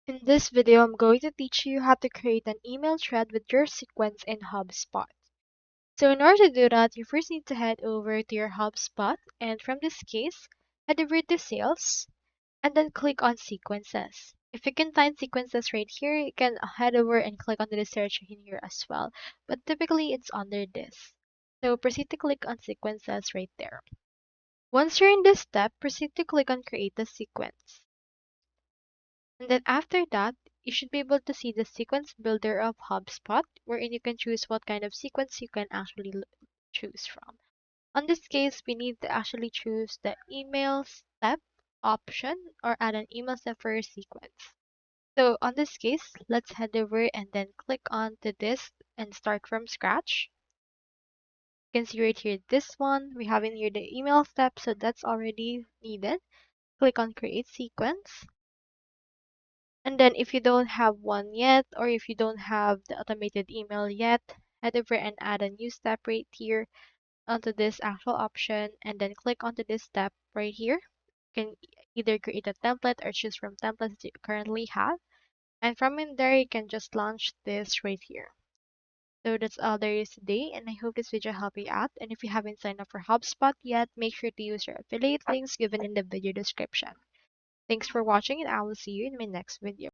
In this video, I'm going to teach you how to create an email thread with your sequence in HubSpot. So in order to do that, you first need to head over to your HubSpot, and from this case, head over to Sales, and then click on Sequences. If you can find sequences right here, you can head over and click on the search in here as well, but typically it's under this. So proceed to click on Sequences right there. Once you're in this step, proceed to click on Create a Sequence. And then after that, you should be able to see the sequence builder of HubSpot, wherein you can choose what kind of sequence you can actually choose from. On this case, we need to actually choose the email step option or add an email step for your sequence. So on this case, let's head over and then click on to this and start from scratch. You can see right here this one. We have in here the email step, so that's already needed. Click on create sequence. And then if you don't have one yet, or if you don't have the automated email yet, head over and add a new step right here onto this actual option, and then click onto this step right here. You can either create a template or choose from templates that you currently have. And from in there, you can just launch this right here. So that's all there is today, and I hope this video helped you out. And if you haven't signed up for HubSpot yet, make sure to use your affiliate links given in the video description. Thanks for watching, and I will see you in my next video.